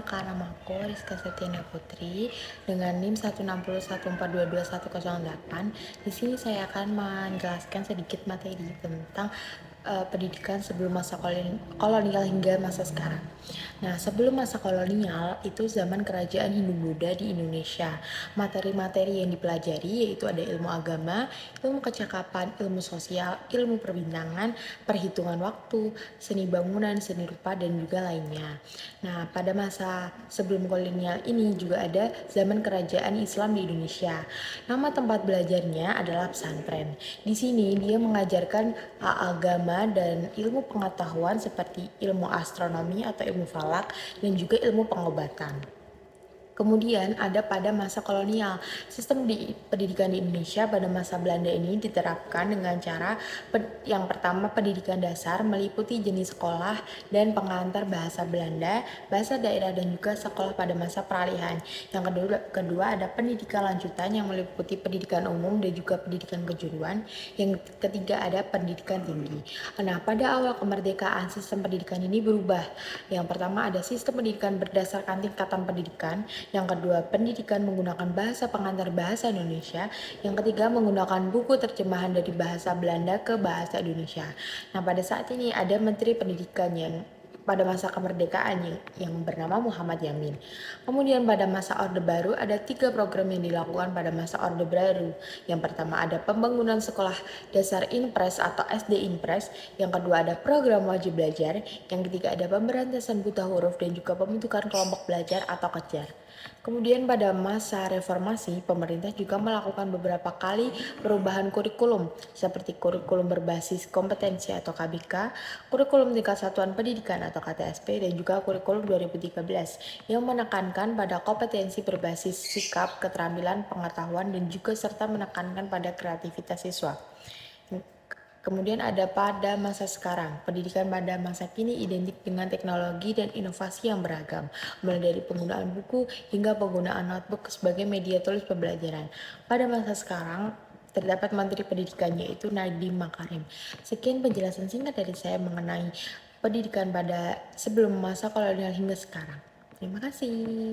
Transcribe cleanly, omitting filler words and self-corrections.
perkenalkan, nama aku Rizka Septiana Putri dengan NIM 16014221108. Di sini saya akan menjelaskan sedikit materi tentang pendidikan sebelum masa kolonial hingga masa sekarang. Nah, sebelum masa kolonial itu zaman kerajaan Hindu-Buddha di Indonesia. Materi-materi yang dipelajari yaitu ada ilmu agama, ilmu kecakapan, ilmu sosial, ilmu perbintangan, perhitungan waktu, seni bangunan, seni rupa, dan juga lainnya. Nah, pada masa sebelum kolonial ini juga ada zaman kerajaan Islam di Indonesia. Nama tempat belajarnya adalah pesantren. Di sini dia mengajarkan agama dan ilmu pengetahuan seperti ilmu astronomi atau ilmu falak dan juga ilmu pengobatan. Kemudian ada pada masa kolonial. Sistem pendidikan di Indonesia pada masa Belanda ini diterapkan dengan cara yang pertama pendidikan dasar meliputi jenis sekolah dan pengantar bahasa Belanda, bahasa daerah dan juga sekolah pada masa peralihan. Yang kedua ada pendidikan lanjutan yang meliputi pendidikan umum dan juga pendidikan kejuruan. Yang ketiga ada pendidikan tinggi. Nah, pada awal kemerdekaan sistem pendidikan ini berubah. Yang pertama ada sistem pendidikan berdasarkan tingkatan pendidikan. Yang kedua, pendidikan menggunakan bahasa pengantar bahasa Indonesia. Yang ketiga, menggunakan buku terjemahan dari bahasa Belanda ke bahasa Indonesia. Nah, pada saat ini ada Menteri Pendidikan yang pada masa kemerdekaan yang bernama Muhammad Yamin. Kemudian pada masa Orde Baru ada 3 program yang dilakukan pada masa Orde Baru. Yang pertama ada pembangunan sekolah dasar Inpres atau SD Inpres. Yang kedua ada program wajib belajar. Yang ketiga ada pemberantasan buta huruf dan juga pembentukan kelompok belajar atau kejar. Kemudian pada masa reformasi, pemerintah juga melakukan beberapa kali perubahan kurikulum seperti kurikulum berbasis kompetensi atau KBK, kurikulum tingkat satuan pendidikan atau KTSP, dan juga kurikulum 2013 yang menekankan pada kompetensi berbasis sikap, keterampilan, pengetahuan, dan juga serta menekankan pada kreativitas siswa. Kemudian ada pada masa sekarang, pendidikan pada masa kini identik dengan teknologi dan inovasi yang beragam, mulai dari penggunaan buku hingga penggunaan notebook sebagai media tulis pembelajaran. Pada masa sekarang, terdapat Menteri Pendidikan yaitu Nadiem Makarim. Sekian penjelasan singkat dari saya mengenai pendidikan pada sebelum masa kolonial hingga sekarang. Terima kasih.